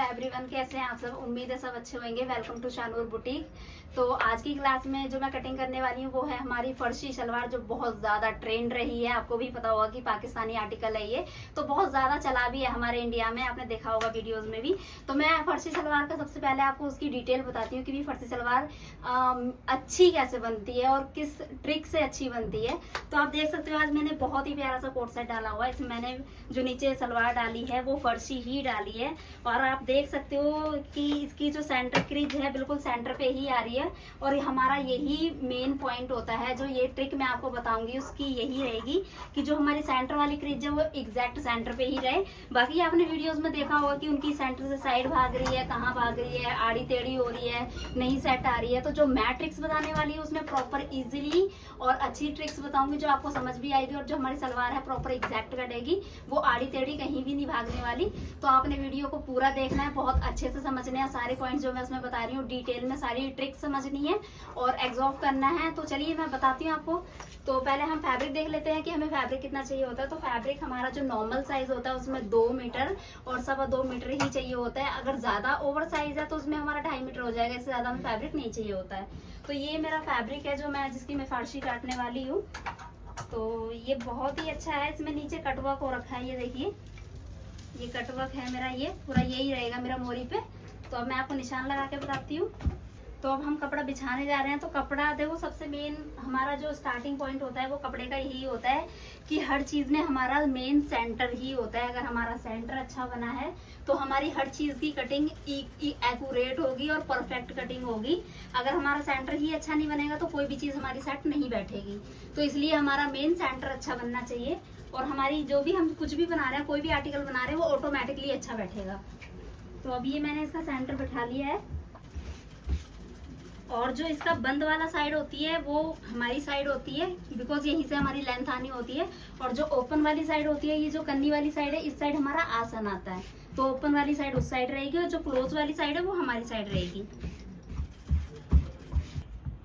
Everyone, कैसे हैं आप सब। उम्मीद है सब अच्छे होंगे। Welcome to Shanoor boutique. तो आज की क्लास में जो मैं कटिंग करने वाली हूँ वो है हमारी फर्शी शलवार, जो बहुत ज्यादा ट्रेंड रही है। आपको भी पता होगा कि पाकिस्तानी आर्टिकल है ये, तो बहुत ज्यादा चला भी है हमारे इंडिया में, आपने देखा होगा वीडियोज में भी। तो मैं फर्शी शलवार का सबसे पहले आपको उसकी डिटेल बताती हूँ कि भी फर्शी शलवार अच्छी कैसे बनती है और किस ट्रिक से अच्छी बनती है। तो आप देख सकते हो आज मैंने बहुत ही प्यारा सा कोट सेट डाला हुआ है। इसमें मैंने जो नीचे सलवार डाली है वो फर्शी ही डाली है, और आप देख सकते हो कि इसकी जो सेंटर क्रीज है बिल्कुल सेंटर पे ही आ रही है। और हमारा यही मेन पॉइंट होता है, जो ये ट्रिक मैं आपको बताऊंगी उसकी यही रहेगी कि जो हमारी सेंटर वाली क्रीज है वो एग्जैक्ट सेंटर पे ही रहे। बाकी आपने वीडियोस में देखा होगा कि उनकी सेंटर से साइड भाग रही है, कहाँ भाग रही है, आड़ी टेढ़ी हो रही है, नहीं सेट आ रही है। तो जो मैं ट्रिक्स बताने वाली हूँ उसमें प्रॉपर इजीली और अच्छी ट्रिक्स बताऊंगी जो आपको समझ भी आएगी, और जो हमारी सलवार है प्रॉपर एग्जैक्ट कटेगी, वो आड़ी टेढ़ी कहीं भी नहीं भागने वाली। तो आपने वीडियो को पूरा देखना है, बहुत अच्छे से समझने हैं सारे पॉइंट जो मैं उसमें बता रही हूँ। डिटेल में सारी ट्रिक्स समझनी है और एग्जॉल्व करना है। तो चलिए मैं बताती हूँ आपको। तो पहले हम फैब्रिक देख लेते हैं कि हमें फैब्रिक कितना चाहिए होता है। तो फैब्रिक हमारा जो नॉर्मल साइज होता है उसमें 2 मीटर और 2.25 मीटर ही चाहिए होता है। अगर ज्यादा ओवर साइज है तो उसमें हमारा 2.5 मीटर हो जाएगा, इससे ज्यादा हमें फैब्रिक नहीं चाहिए होता है। तो ये मेरा फैब्रिक है जो जिसकी मैं फर्शी काटने वाली हूँ। तो ये बहुत ही अच्छा है, इसमें नीचे कटवर्क हो रखा है, ये देखिए ये कटवर्क है मेरा, ये पूरा यही रहेगा मेरा मोरी पे। तो अब मैं आपको निशान लगा के बताती हूँ। तो अब हम कपड़ा बिछाने जा रहे हैं। तो कपड़ा देखो, सबसे मेन हमारा जो स्टार्टिंग पॉइंट होता है वो कपड़े का यही होता है कि हर चीज में हमारा मेन सेंटर ही होता है। अगर हमारा सेंटर अच्छा बना है तो हमारी हर चीज की कटिंग एक्यूरेट होगी और परफेक्ट कटिंग होगी। अगर हमारा सेंटर ही अच्छा नहीं बनेगा तो कोई भी चीज हमारी सेट नहीं बैठेगी। तो इसलिए हमारा मेन सेंटर अच्छा बनना चाहिए, और हमारी जो भी हम कुछ भी बना रहे हैं, कोई भी आर्टिकल बना रहे हैं, वो ऑटोमेटिकली अच्छा बैठेगा। तो अब ये मैंने इसका सेंटर बैठा लिया है, और जो इसका बंद वाला साइड होती है वो हमारी साइड होती है, बिकॉज यहीं से हमारी लेंथ आनी होती है। और जो ओपन वाली साइड होती है, ये जो कन्नी वाली साइड है, इस साइड हमारा आसन आता है। तो ओपन वाली साइड उस साइड रहेगी और जो क्लोज वाली साइड है वो हमारी साइड रहेगी।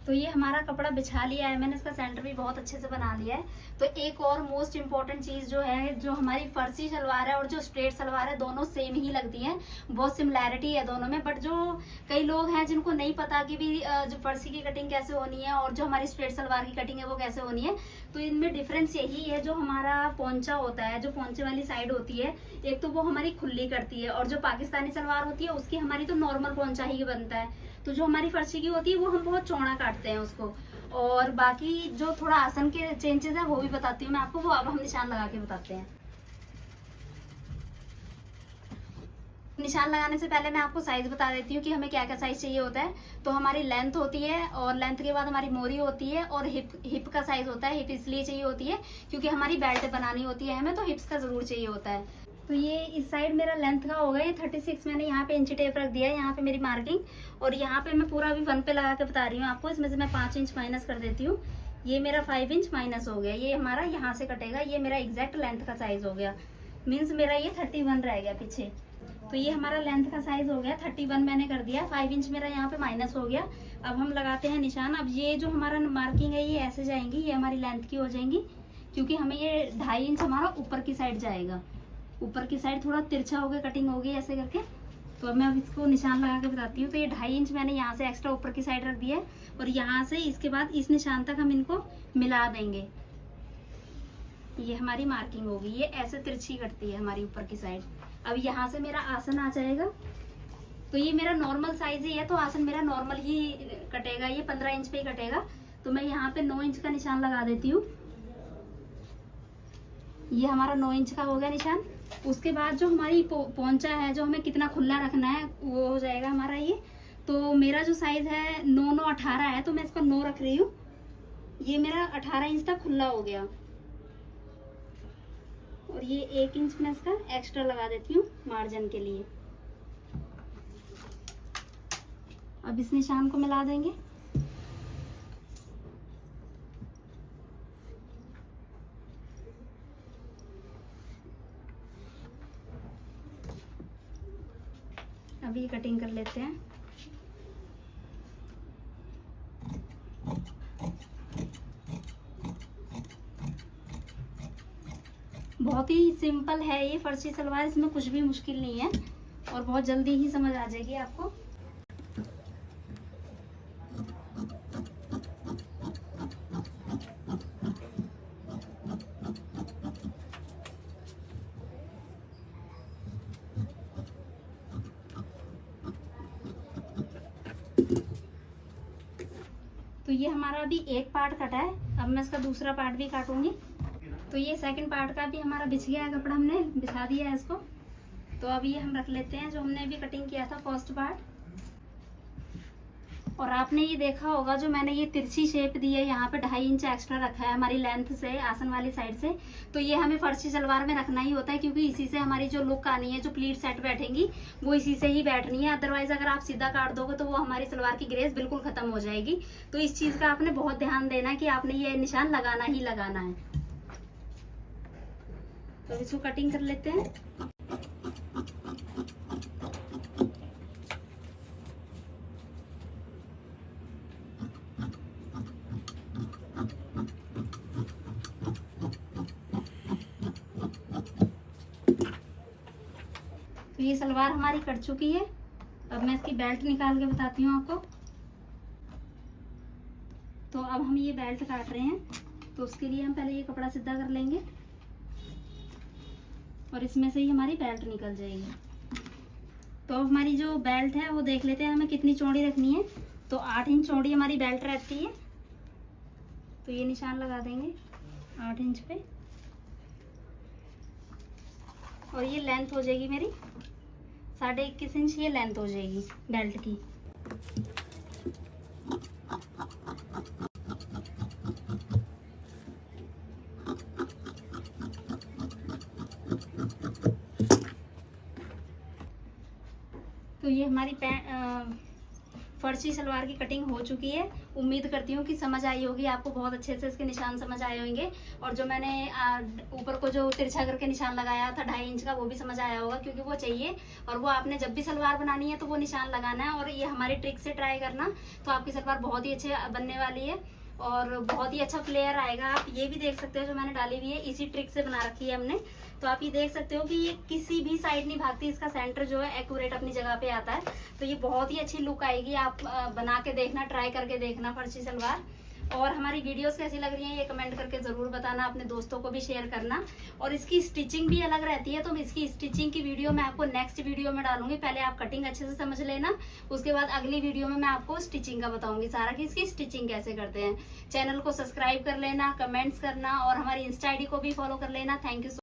तो ये हमारा कपड़ा बिछा लिया है मैंने, इसका सेंटर भी बहुत अच्छे से बना लिया है। तो एक और मोस्ट इम्पॉर्टेंट चीज जो है, जो हमारी फर्सी शलवार है और जो स्ट्रेट सलवार है, दोनों सेम ही लगती हैं, बहुत सिमिलैरिटी है दोनों में। बट जो कई लोग हैं जिनको नहीं पता कि भी जो फर्सी की कटिंग कैसे होनी है और जो हमारी स्ट्रेट सलवार की कटिंग है वो कैसे होनी है। तो इनमें डिफरेंस यही है, जो हमारा पोंचा होता है, जो पोंचे वाली साइड होती है, एक तो वो हमारी खुली करती है, और जो पाकिस्तानी सलवार होती है उसकी हमारी तो नॉर्मल पोंचा ही बनता है। तो जो हमारी फर्शी की होती है वो हम बहुत चौड़ा काटते हैं उसको। और बाकी जो थोड़ा आसन के चेंजेस है वो भी बताती हूँ मैं आपको, वो अब हम निशान लगा के बताते हैं। निशान लगाने से पहले मैं आपको साइज बता देती हूँ कि हमें क्या क्या साइज चाहिए होता है। तो हमारी लेंथ होती है, और लेंथ के बाद हमारी मोरी होती है, और हिप का साइज होता है। हिप इसलिए चाहिए होती है क्योंकि हमारी बेल्ट बनानी होती है हमें, तो हिप्स का जरूर चाहिए होता है। तो ये इस साइड मेरा लेंथ का होगा ये 36। मैंने यहाँ पे इंची टेप रख दिया है, यहाँ पे मेरी मार्किंग, और यहाँ पे मैं पूरा अभी 1 पे लगा के बता रही हूँ आपको। इसमें से मैं 5 इंच माइनस कर देती हूँ। ये मेरा 5 इंच माइनस हो गया, ये हमारा यहाँ से कटेगा। ये मेरा एग्जैक्ट लेंथ का साइज हो गया, मीन्स मेरा ये 31 रह गया पीछे। तो ये हमारा लेंथ का साइज हो गया, 31 मैंने कर दिया। 5 इंच मेरा यहाँ पे माइनस हो गया। अब हम लगाते हैं निशान। अब ये जो हमारा मार्किंग है ये ऐसे जाएंगी, ये हमारी लेंथ की हो जाएंगी, क्योंकि हमें ये 2.5 इंच हमारा ऊपर की साइड जाएगा। ऊपर की साइड थोड़ा तिरछा हो गया, कटिंग होगी ऐसे करके। तो अब मैं अब इसको निशान लगा के बताती हूँ। तो ये 2.5 इंच मैंने यहाँ से एक्स्ट्रा ऊपर की साइड रख दिया है, और यहाँ से इसके बाद इस निशान तक हम इनको मिला देंगे। ये हमारी मार्किंग होगी, ये ऐसे तिरछी कटती है हमारी ऊपर की साइड। अब यहाँ से मेरा आसन आ जाएगा। तो ये मेरा नॉर्मल साइज ही है, तो आसन मेरा नॉर्मल ही कटेगा, ये 15 इंच पे ही कटेगा। तो मैं यहाँ पे 9 इंच का निशान लगा देती हूँ। ये हमारा 9 इंच का हो गया निशान। उसके बाद जो हमारी पोंचा है, जो हमें कितना खुला रखना है, वो हो जाएगा हमारा ये। तो मेरा जो साइज है 9 9 18 है, तो मैं इसको 9 रख रही हूँ। ये मेरा 18 इंच तक खुला हो गया, और ये 1 इंच मैं इसका एक्स्ट्रा लगा देती हूँ मार्जिन के लिए। अब इस निशान को मिला देंगे। अभी कटिंग कर लेते हैं। बहुत ही सिंपल है ये फर्शी सलवार, इसमें कुछ भी मुश्किल नहीं है। और बहुत जल्दी ही समझ आ जाएगी आपको। तो ये हमारा अभी एक पार्ट कटा है, अब मैं इसका दूसरा पार्ट भी काटूंगी। तो ये सेकंड पार्ट का भी हमारा बिछ गया है कपड़ा, हमने बिछा दिया है इसको। तो अब ये हम रख लेते हैं जो हमने अभी कटिंग किया था फर्स्ट पार्ट। और आपने ये देखा होगा जो मैंने ये तिरछी शेप दी है, यहाँ पे 2.5 इंच एक्स्ट्रा रखा है हमारी लेंथ से, आसन वाली साइड से। तो ये हमें फर्शी सलवार में रखना ही होता है, क्योंकि इसी से हमारी जो लुक आनी है, जो प्लीट सेट बैठेंगी वो इसी से ही बैठनी है। अदरवाइज अगर आप सीधा काट दोगे तो वो हमारी सलवार की ग्रेस बिल्कुल खत्म हो जाएगी। तो इस चीज का आपने बहुत ध्यान देना है कि आपने ये निशान लगाना ही लगाना है। तो इसको कटिंग कर लेते हैं। तो ये सलवार हमारी कट चुकी है। अब मैं इसकी बेल्ट निकाल के बताती हूँ आपको। तो अब हम ये बेल्ट काट रहे हैं, तो उसके लिए हम पहले ये कपड़ा सीधा कर लेंगे और इसमें से ही हमारी बेल्ट निकल जाएगी। तो अब हमारी जो बेल्ट है वो देख लेते हैं हमें कितनी चौड़ी रखनी है। तो 8 इंच चौड़ी हमारी बेल्ट रहती है। तो ये निशान लगा देंगे 8 इंच पे, और ये लेंथ हो जाएगी मेरी 21.5 इंच, ये लेंथ हो जाएगी बेल्ट की। तो ये हमारी फर्शी सलवार की कटिंग हो चुकी है। उम्मीद करती हूँ कि समझ आई होगी आपको, बहुत अच्छे से इसके निशान समझ आए होंगे। और जो मैंने ऊपर को जो तिरछा करके निशान लगाया था 2.5 इंच का, वो भी समझ आया होगा, क्योंकि वो चाहिए। और वो आपने जब भी सलवार बनानी है तो वो निशान लगाना है। और ये हमारी ट्रिक से ट्राई करना, तो आपकी सलवार बहुत ही अच्छे बनने वाली है और बहुत ही अच्छा फ्लेयर आएगा। आप ये भी देख सकते हो जो मैंने डाली हुई है, इसी ट्रिक से बना रखी है हमने। तो आप ये देख सकते हो कि ये किसी भी साइड नहीं भागती, इसका सेंटर जो है एक्यूरेट अपनी जगह पे आता है। तो ये बहुत ही अच्छी लुक आएगी। आप बना के देखना, ट्राई करके देखना फर्शी सलवार। और हमारी वीडियोस कैसी लग रही हैं ये कमेंट करके ज़रूर बताना, अपने दोस्तों को भी शेयर करना। और इसकी स्टिचिंग भी अलग रहती है, तो इसकी स्टिचिंग की वीडियो मैं आपको नेक्स्ट वीडियो में डालूंगी। पहले आप कटिंग अच्छे से समझ लेना, उसके बाद अगली वीडियो में मैं आपको स्टिचिंग का बताऊंगी सारा कि इसकी स्टिचिंग कैसे करते हैं। चैनल को सब्सक्राइब कर लेना, कमेंट्स करना और हमारी इंस्टा ID को भी फॉलो कर लेना। Thank you.